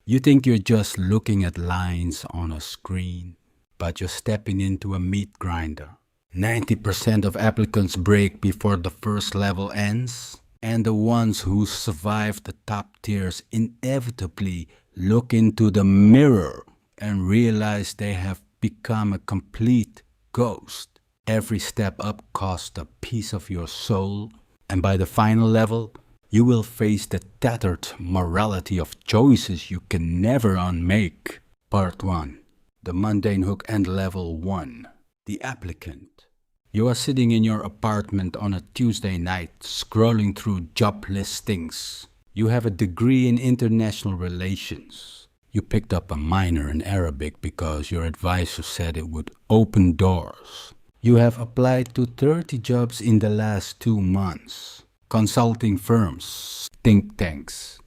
You think you're just looking at lines on a screen, but you're stepping into a meat grinder. 90% of applicants break before the first level ends, and the ones who survive the top tiers inevitably look into the mirror and realize they have become a complete ghost. Every step up costs a piece of your soul, and by the final level, you will face the tattered morality of choices you can never unmake. Part 1. The Mundane Hook and Level 1. The Applicant. You are sitting in your apartment on a Tuesday night, scrolling through job listings. You have a degree in international relations. You picked up a minor in Arabic because your advisor said it would open doors. You have applied to 30 jobs in the last 2 months. Consulting firms, think tanks,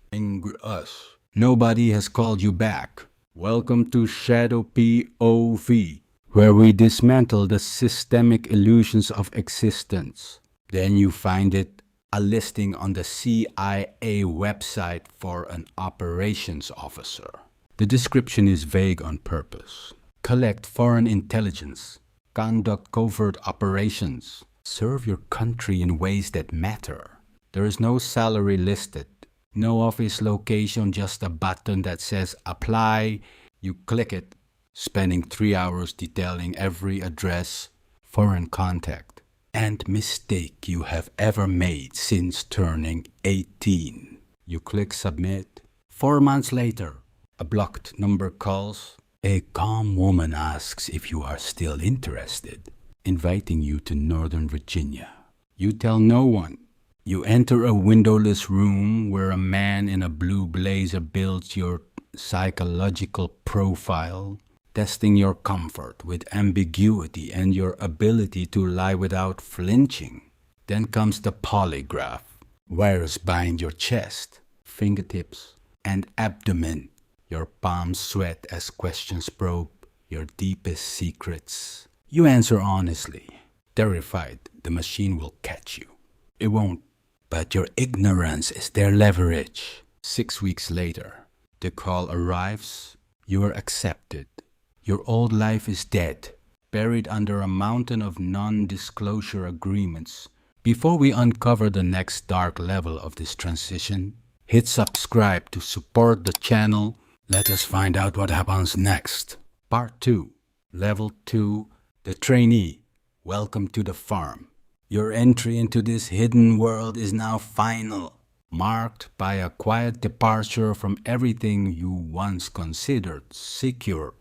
us. Nobody has called you back. Welcome to Shadow POV, where we dismantle the systemic illusions of existence. Then you find it, a listing on the CIA website for an operations officer. The description is vague on purpose. Collect foreign intelligence, conduct covert operations, serve your country in ways that matter. There is no salary listed, no office location, just a button that says apply. You click it, spending 3 hours detailing every address, foreign contact, and mistake you have ever made since turning 18. You click submit. 4 months later, a blocked number calls. A calm woman asks if you are still interested, inviting you to Northern Virginia. You tell no one. You enter a windowless room where a man in a blue blazer builds your psychological profile, testing your comfort with ambiguity and your ability to lie without flinching. Then comes the polygraph. Wires bind your chest, fingertips, and abdomen. Your palms sweat as questions probe your deepest secrets. You answer honestly, terrified the machine will catch you. It won't, but your ignorance is their leverage. 6 weeks later, the call arrives. You are accepted. Your old life is dead, buried under a mountain of non-disclosure agreements. Before we uncover the next dark level of this transition, hit subscribe to support the channel. Let us find out what happens next. Part 2. Level 2. The Trainee. Welcome to the farm. Your entry into this hidden world is now final, marked by a quiet departure from everything you once considered secure.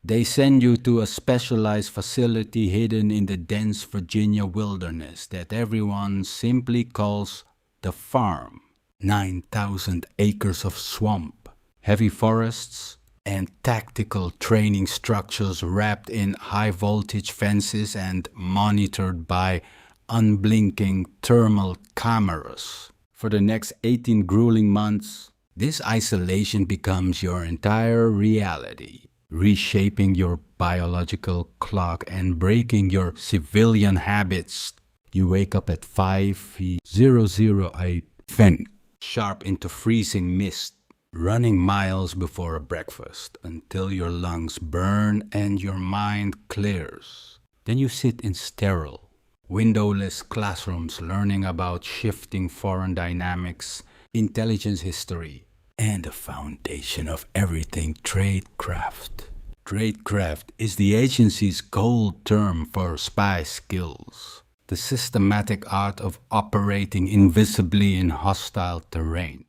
They send you to a specialized facility hidden in the dense Virginia wilderness that everyone simply calls the farm. 9,000 acres of swamp, heavy forests, and tactical training structures wrapped in high-voltage fences and monitored by unblinking thermal cameras. For the next 18 grueling months, this isolation becomes your entire reality, reshaping your biological clock and breaking your civilian habits. You wake up at 5:008 Fen, sharp into freezing mist, running miles before breakfast until your lungs burn and your mind clears. Then you sit in sterile, windowless classrooms learning about shifting foreign dynamics, intelligence history, and the foundation of everything Tradecraft. Tradecraft is the agency's gold term for spy skills, the systematic art of operating invisibly in hostile terrain.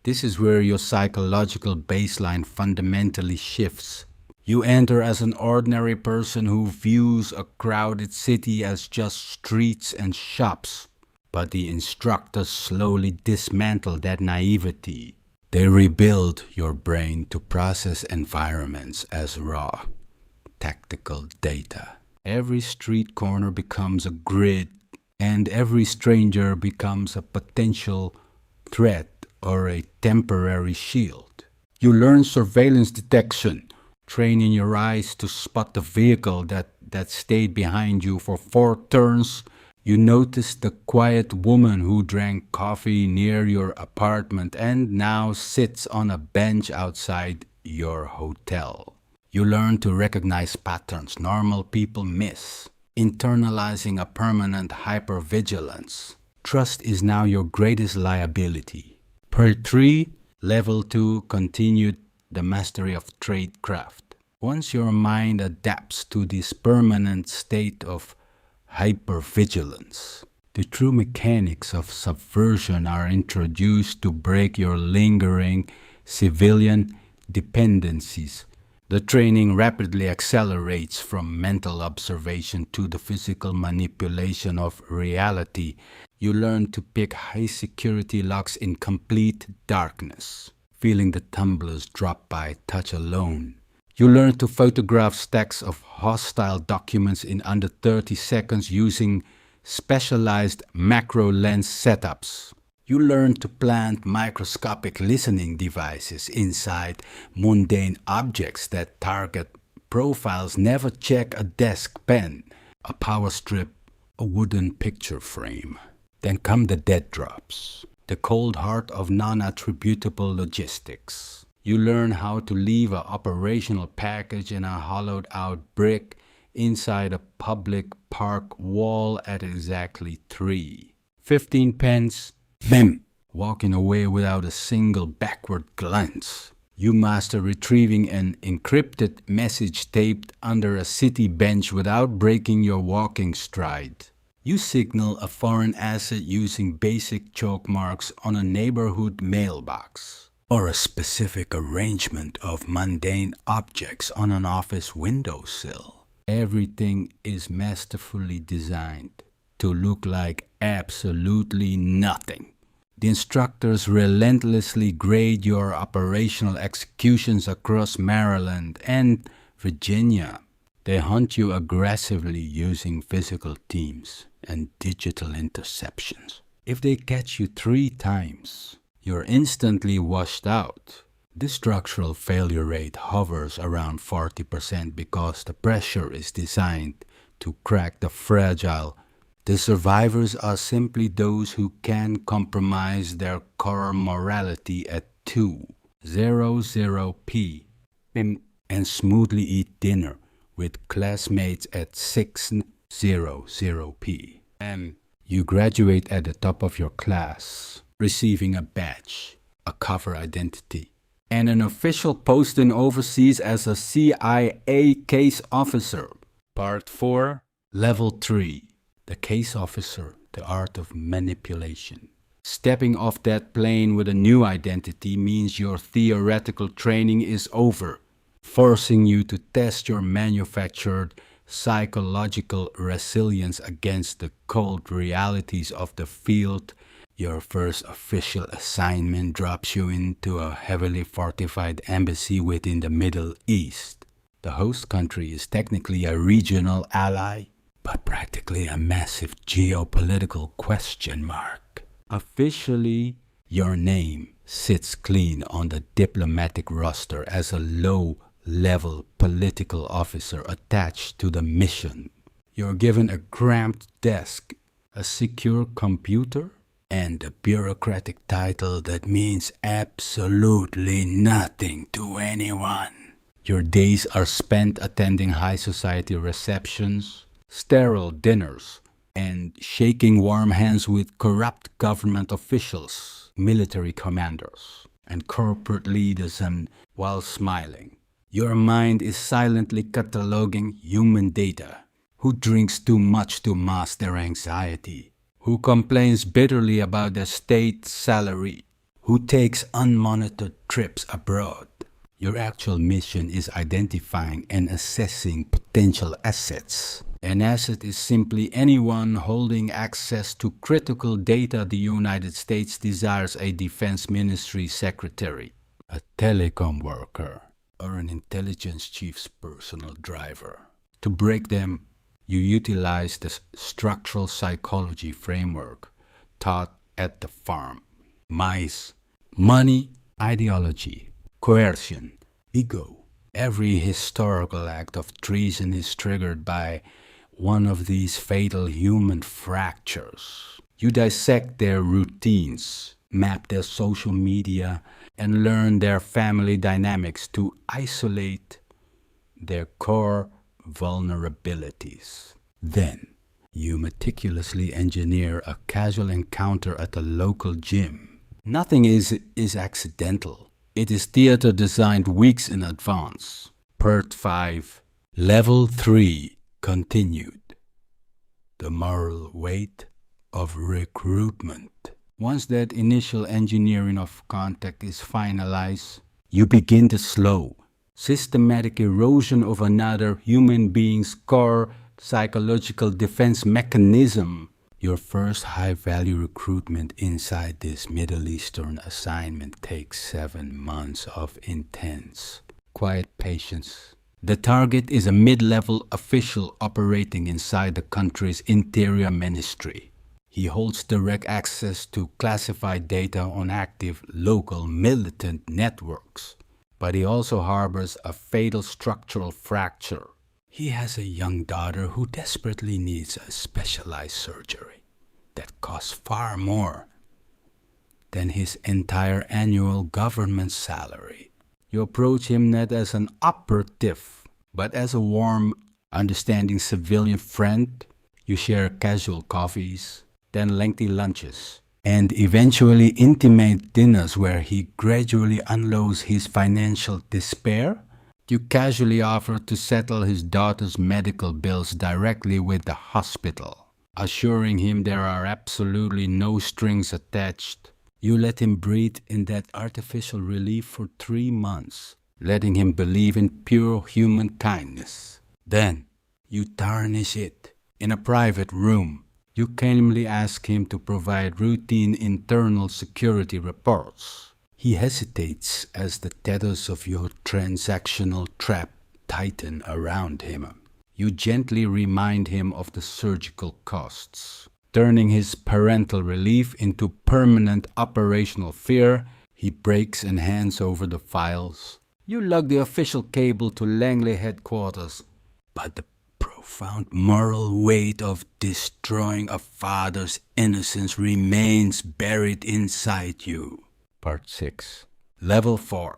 This is where your psychological baseline fundamentally shifts. You enter as an ordinary person who views a crowded city as just streets and shops. But the instructors slowly dismantle that naivety. They rebuild your brain to process environments as raw, tactical data. Every street corner becomes a grid, and every stranger becomes a potential threat or a temporary shield. You learn surveillance detection, training your eyes to spot the vehicle that stayed behind you for 4 turns. You notice the quiet woman who drank coffee near your apartment and now sits on a bench outside your hotel. You learn to recognize patterns normal people miss, internalizing a permanent hypervigilance. Trust is now your greatest liability. Part 3, Level 2, continued the mastery of Tradecraft. Once your mind adapts to this permanent state of hypervigilance, the true mechanics of subversion are introduced to break your lingering civilian dependencies. The training rapidly accelerates from mental observation to the physical manipulation of reality. You learn to pick high-security locks in complete darkness, feeling the tumblers drop by touch alone. You learn to photograph stacks of hostile documents in under 30 seconds using specialized macro lens setups. You learn to plant microscopic listening devices inside mundane objects that target profiles never check a desk pen, a power strip, a wooden picture frame. Then come the dead drops, the cold heart of non-attributable logistics. You learn how to leave an operational package in a hollowed-out brick inside a public park wall at exactly 3:15 pence. Bam! Walking away without a single backward glance. You master retrieving an encrypted message taped under a city bench without breaking your walking stride. You signal a foreign asset using basic chalk marks on a neighborhood mailbox, or a specific arrangement of mundane objects on an office windowsill. Everything is masterfully designed to look like absolutely nothing. The instructors relentlessly grade your operational executions across Maryland and Virginia. They hunt you aggressively using physical teams and digital interceptions. If they catch you 3 times, you're instantly washed out. The structural failure rate hovers around 40% because the pressure is designed to crack the fragile. The survivors are simply those who can compromise their core morality at 2:00 p.m. and smoothly eat dinner with classmates at 6:00 p.m. You graduate at the top of your class, receiving a badge, a cover identity, and an official posting overseas as a CIA case officer. Part 4, Level 3, the case officer, the art of manipulation. Stepping off that plane with a new identity means your theoretical training is over, forcing you to test your manufactured psychological resilience against the cold realities of the field. Your first official assignment drops you into a heavily fortified embassy within the Middle East. The host country is technically a regional ally, but practically a massive geopolitical question mark. Officially, your name sits clean on the diplomatic roster as a low-level political officer attached to the mission. You're given a cramped desk, a secure computer, and a bureaucratic title that means absolutely nothing to anyone. Your days are spent attending high society receptions, sterile dinners, and shaking warm hands with corrupt government officials, military commanders, and corporate leaders, and while smiling, your mind is silently cataloging human data. Who drinks too much to mask their anxiety? Who complains bitterly about their state salary? Who takes unmonitored trips abroad? Your actual mission is identifying and assessing potential assets. An asset is simply anyone holding access to critical data. The United States desires a defense ministry secretary, a telecom worker, or an intelligence chief's personal driver. To break them, you utilize the structural psychology framework taught at the farm. Mice, money, ideology, coercion, ego. Every historical act of treason is triggered by one of these fatal human fractures. You dissect their routines, map their social media and learn their family dynamics to isolate their core vulnerabilities. Then, you meticulously engineer a casual encounter at a local gym. Nothing is accidental. It is theater designed weeks in advance. Part 5. Level 3. Continued. The moral weight of recruitment. Once that initial engineering of contact is finalized, you begin the slow, systematic erosion of another human being's core psychological defense mechanism. Your first high-value recruitment inside this Middle Eastern assignment takes 7 months of intense, quiet patience. The target is a mid-level official operating inside the country's interior ministry. He holds direct access to classified data on active local militant networks, but he also harbors a fatal structural fracture. He has a young daughter who desperately needs a specialized surgery that costs far more than his entire annual government salary. You approach him not as an operative, but as a warm, understanding civilian friend. You share casual coffees, then lengthy lunches, and eventually intimate dinners where he gradually unloads his financial despair. You casually offer to settle his daughter's medical bills directly with the hospital, assuring him there are absolutely no strings attached. You let him breathe in that artificial relief for 3 months, letting him believe in pure human kindness. Then, you tarnish it in a private room. You calmly ask him to provide routine internal security reports. He hesitates as the tethers of your transactional trap tighten around him. You gently remind him of the surgical costs. Turning his parental relief into permanent operational fear, he breaks and hands over the files. You lug the official cable to Langley headquarters, but the profound moral weight of destroying a father's innocence remains buried inside you. Part 6. Level 4.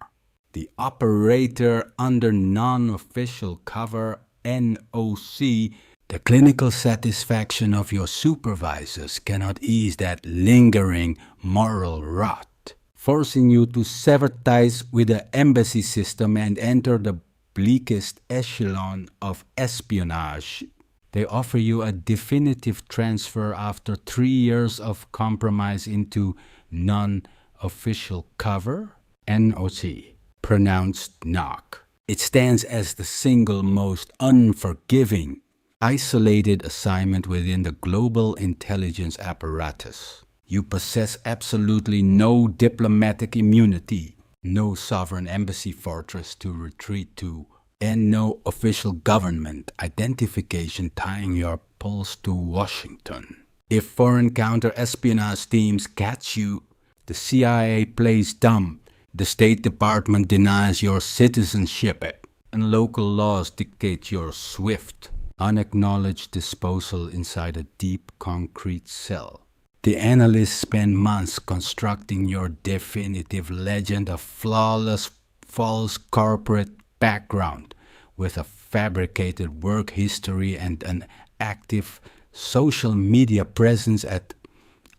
The operator under non-official cover, NOC. The clinical satisfaction of your supervisors cannot ease that lingering moral rot, forcing you to sever ties with the embassy system and enter the bleakest echelon of espionage. They offer you a definitive transfer after 3 years of compromise into non-official cover, NOC, pronounced NOC. It stands as the single most unforgiving, isolated assignment within the global intelligence apparatus. You possess absolutely no diplomatic immunity, no sovereign embassy fortress to retreat to, and no official government identification tying your pulse to Washington. If foreign counter-espionage teams catch you, the CIA plays dumb, the State Department denies your citizenship, and local laws dictate your swift, unacknowledged disposal inside a deep concrete cell. The analysts spend months constructing your definitive legend of flawless, false corporate background with a fabricated work history and an active social media presence at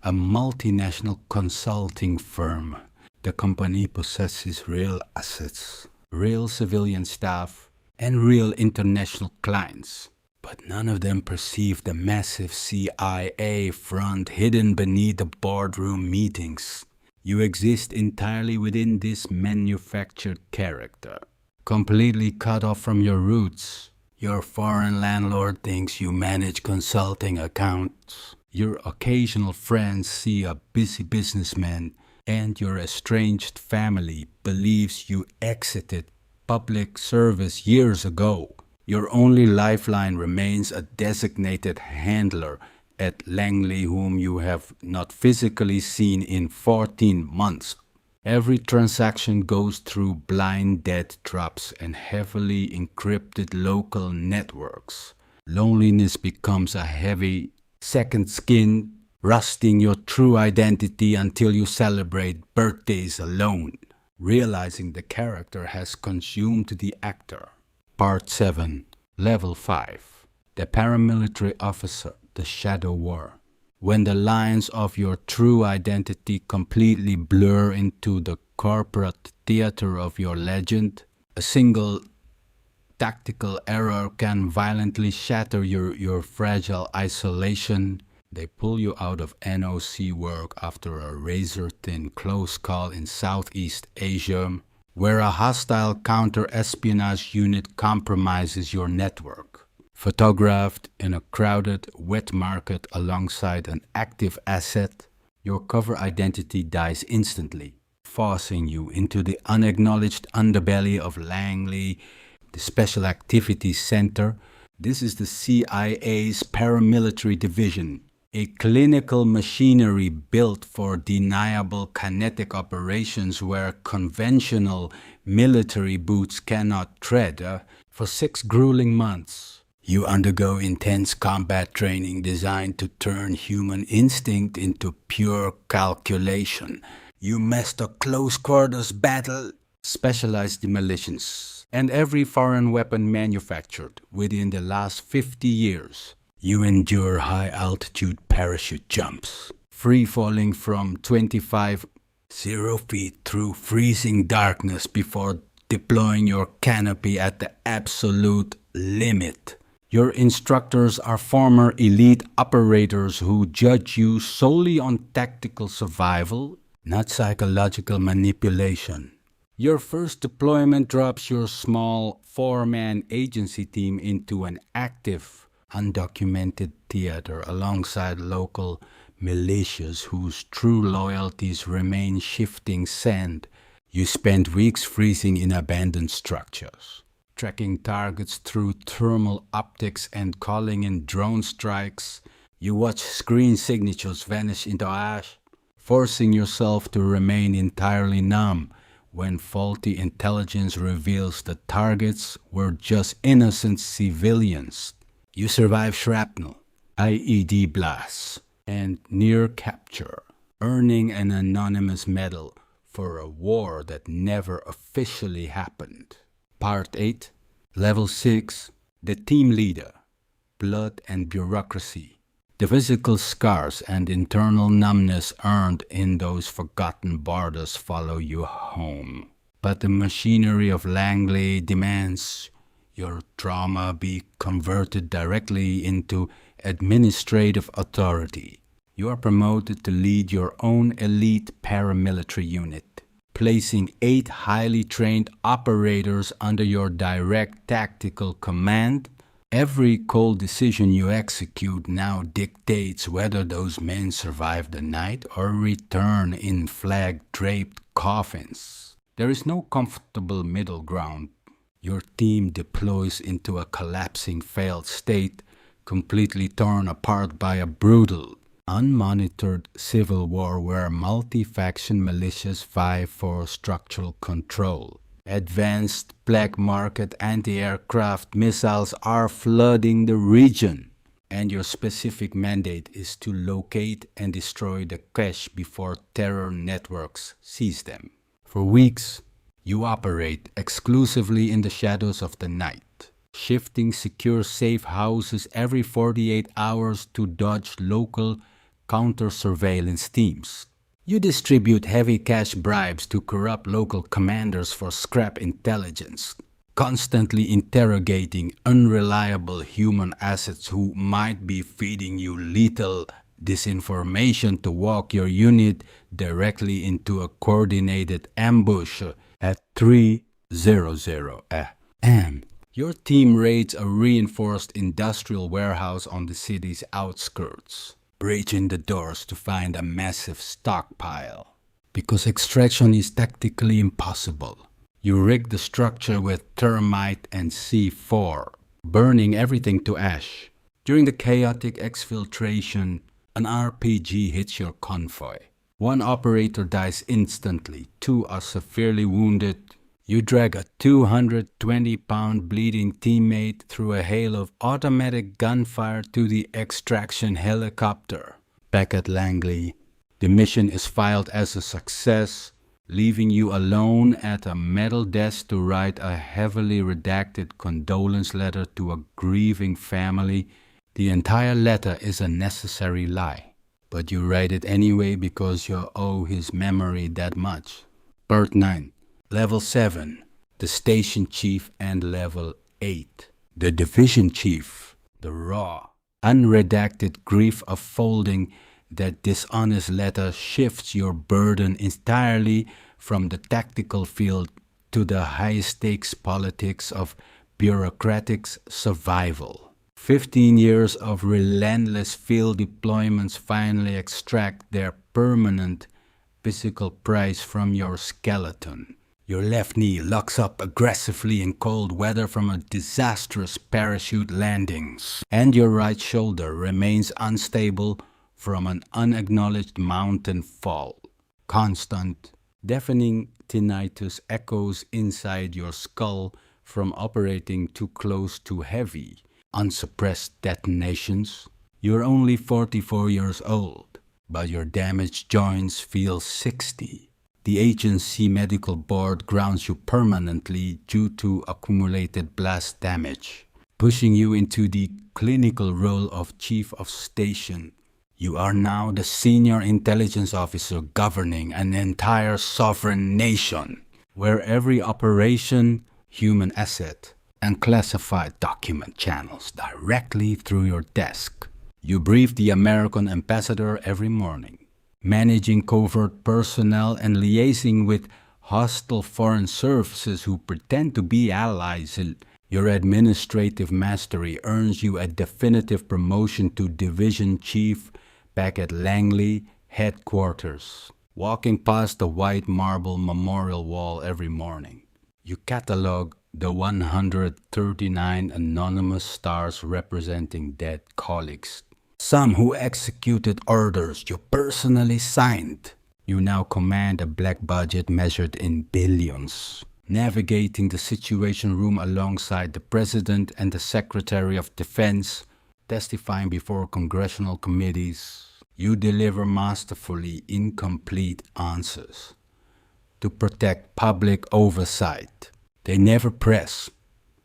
a multinational consulting firm. The company possesses real assets, real civilian staff, and real international clients. But none of them perceive the massive CIA front hidden beneath the boardroom meetings. You exist entirely within this manufactured character, completely cut off from your roots. Your foreign landlord thinks you manage consulting accounts. Your occasional friends see a busy businessman, and your estranged family believes you exited public service years ago. Your only lifeline remains a designated handler at Langley whom you have not physically seen in 14 months. Every transaction goes through blind debt traps and heavily encrypted local networks. Loneliness becomes a heavy second skin, rusting your true identity until you celebrate birthdays alone. realizing the character has consumed the actor. Part 7, Level 5, The Paramilitary Officer, The Shadow War. When the lines of your true identity completely blur into the corporate theater of your legend, a single tactical error can violently shatter your fragile isolation. They pull you out of NOC work after a razor-thin close call in Southeast Asia, where a hostile counter-espionage unit compromises your network. Photographed in a crowded, wet market alongside an active asset, your cover identity dies instantly, forcing you into the unacknowledged underbelly of Langley, the Special Activities Center. This is the CIA's Paramilitary Division, a clinical machinery built for deniable kinetic operations where conventional military boots cannot tread. For 6 grueling months, you undergo intense combat training designed to turn human instinct into pure calculation. You master close quarters battle, specialized demolitions, and every foreign weapon manufactured within the last 50 years. You endure high-altitude parachute jumps, free-falling from 25 feet through freezing darkness before deploying your canopy at the absolute limit. Your instructors are former elite operators who judge you solely on tactical survival, not psychological manipulation. Your first deployment drops your small 4-man agency team into an active, undocumented theater alongside local militias whose true loyalties remain shifting sand. You spend weeks freezing in abandoned structures, tracking targets through thermal optics and calling in drone strikes. You watch screen signatures vanish into ash, forcing yourself to remain entirely numb when faulty intelligence reveals the targets were just innocent civilians. You survive shrapnel, IED blasts, and near capture, earning an anonymous medal for a war that never officially happened. Part 8, Level 6, The Team Leader, Blood and Bureaucracy. The physical scars and internal numbness earned in those forgotten borders follow you home. But the machinery of Langley demands your trauma be converted directly into administrative authority. You are promoted to lead your own elite paramilitary unit, placing 8 highly trained operators under your direct tactical command. Every cold decision you execute now dictates whether those men survive the night or return in flag-draped coffins. There is no comfortable middle ground. Your team deploys into a collapsing failed state, completely torn apart by a brutal, unmonitored civil war where multi-faction militias vie for structural control. Advanced black market anti-aircraft missiles are flooding the region, and your specific mandate is to locate and destroy the cache before terror networks seize them. For weeks, you operate exclusively in the shadows of the night, shifting secure safe houses every 48 hours to dodge local counter-surveillance teams. You distribute heavy cash bribes to corrupt local commanders for scrap intelligence, constantly interrogating unreliable human assets who might be feeding you lethal disinformation to walk your unit directly into a coordinated ambush at 3:00 a.m. Your team raids a reinforced industrial warehouse on the city's outskirts, breaching the doors to find a massive stockpile. Because extraction is tactically impossible, you rig the structure with thermite and C4, burning everything to ash. During the chaotic exfiltration, an RPG hits your convoy. 1 operator dies instantly, 2 are severely wounded. You drag a 220-pound bleeding teammate through a hail of automatic gunfire to the extraction helicopter. Back at Langley, the mission is filed as a success, leaving you alone at a metal desk to write a heavily redacted condolence letter to a grieving family. The entire letter is a necessary lie, but you write it anyway because you owe his memory that much. Part 9. Level 7. The Station Chief, and Level 8. The Division Chief. The raw, unredacted grief of folding that dishonest letter shifts your burden entirely from the tactical field to the high-stakes politics of bureaucratic survival. 15 years of relentless field deployments finally extract their permanent physical price from your skeleton. Your left knee locks up aggressively in cold weather from a disastrous parachute landings, and your right shoulder remains unstable from an unacknowledged mountain fall. Constant, deafening tinnitus echoes inside your skull from operating too close to heavy, unsuppressed detonations. You're only 44 years old, but your damaged joints feel 60. The agency medical board grounds you permanently due to accumulated blast damage, pushing you into the clinical role of chief of station. You are now the senior intelligence officer governing an entire sovereign nation, where every operation, human asset, and classified document channels directly through your desk. You brief the American ambassador every morning, managing covert personnel and liaising with hostile foreign services who pretend to be allies. Your administrative mastery earns you a definitive promotion to division chief back at Langley headquarters, walking past the white marble memorial wall every morning. You catalog the 139 anonymous stars representing dead colleagues, some who executed orders you personally signed. You now command a black budget measured in billions, navigating the Situation Room alongside the President and the Secretary of Defense, testifying before congressional committees. You deliver masterfully incomplete answers to protect public oversight. They never press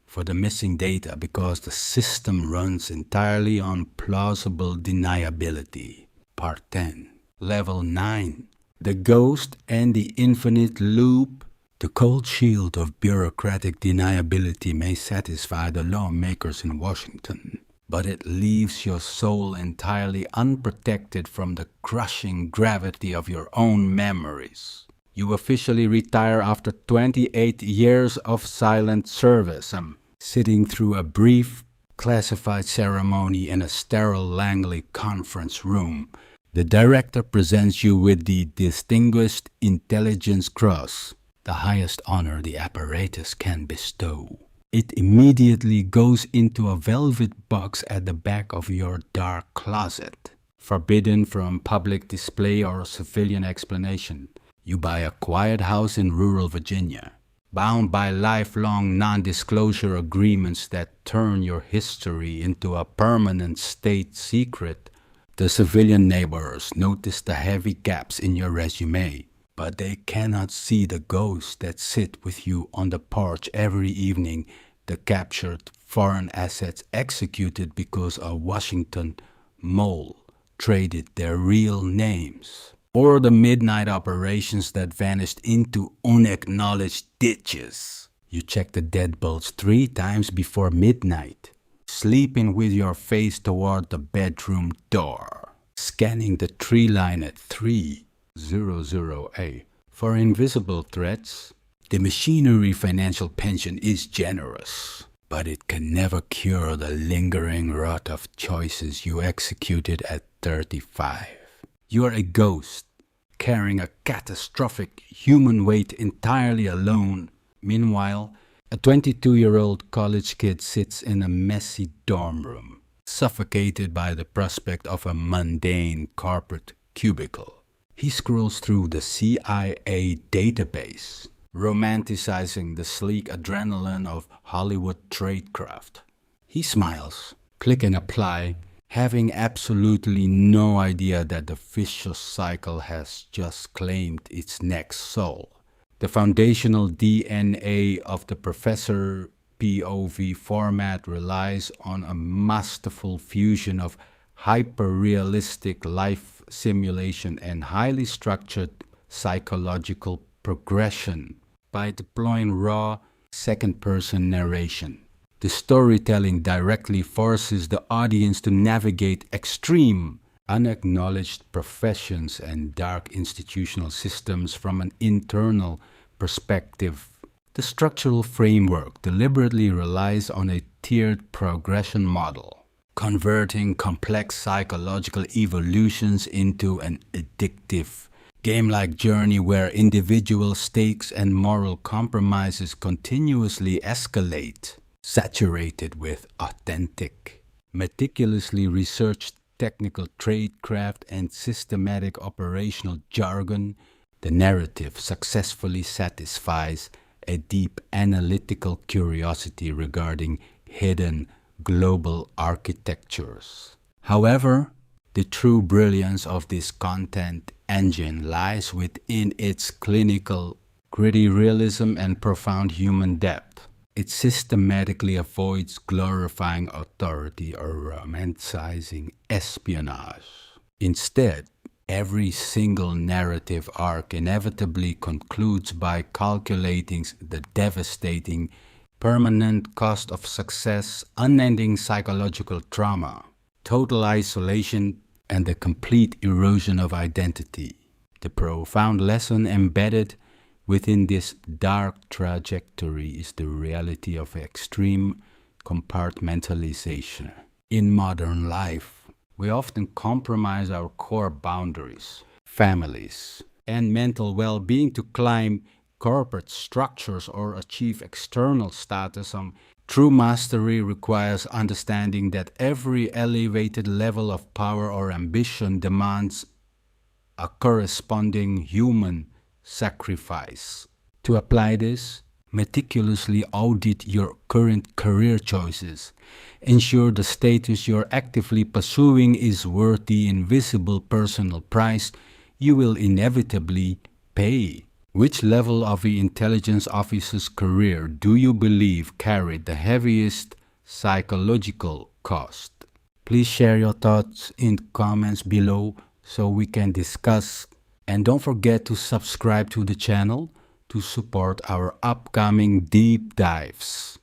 for the missing data because the system runs entirely on plausible deniability. Part 10. Level 9. The Ghost and the Infinite Loop. The cold shield of bureaucratic deniability may satisfy the lawmakers in Washington, but it leaves your soul entirely unprotected from the crushing gravity of your own memories. You officially retire after 28 years of silent service, sitting through a brief, classified ceremony in a sterile Langley conference room. The director presents you with the Distinguished Intelligence Cross, the highest honor the apparatus can bestow. It immediately goes into a velvet box at the back of your dark closet, forbidden from public display or civilian explanation. You buy a quiet house in rural Virginia, bound by lifelong non-disclosure agreements that turn your history into a permanent state secret. The civilian neighbors notice the heavy gaps in your resume, but they cannot see the ghosts that sit with you on the porch every evening, the captured foreign assets executed because a Washington mole traded their real names, or the midnight operations that vanished into unacknowledged ditches. You check the deadbolts 3 times before midnight, sleeping with your face toward the bedroom door, scanning the tree line at 300A for invisible threats. The machinery financial pension is generous, but it can never cure the lingering rot of choices you executed at 35. You are a ghost, carrying a catastrophic human weight entirely alone. Meanwhile, a 22-year-old college kid sits in a messy dorm room, suffocated by the prospect of a mundane corporate cubicle. He scrolls through the CIA database, romanticizing the sleek adrenaline of Hollywood tradecraft. He smiles, clicking apply, having absolutely no idea that the vicious cycle has just claimed its next soul. The foundational DNA of the Professor POV format relies on a masterful fusion of hyper-realistic life simulation and highly structured psychological progression by deploying raw second-person narration. The storytelling directly forces the audience to navigate extreme, unacknowledged professions and dark institutional systems from an internal perspective. The structural framework deliberately relies on a tiered progression model, converting complex psychological evolutions into an addictive, game-like journey where individual stakes and moral compromises continuously escalate. Saturated with authentic, meticulously researched technical tradecraft and systematic operational jargon, the narrative successfully satisfies a deep analytical curiosity regarding hidden global architectures. However, the true brilliance of this content engine lies within its clinical, gritty realism and profound human depth. It systematically avoids glorifying authority or romanticizing espionage. Instead, every single narrative arc inevitably concludes by calculating the devastating, permanent cost of success, unending psychological trauma, total isolation, and the complete erosion of identity. The profound lesson embedded within this dark trajectory is the reality of extreme compartmentalization. In modern life, we often compromise our core boundaries, families, and mental well-being to climb corporate structures or achieve external status. True mastery requires understanding that every elevated level of power or ambition demands a corresponding human sacrifice. To apply this, meticulously audit your current career choices. Ensure the status you're actively pursuing is worth the invisible personal price you will inevitably pay. Which level of the intelligence officer's career do you believe carried the heaviest psychological cost? Please share your thoughts in comments below so we can discuss. And don't forget to subscribe to the channel to support our upcoming deep dives.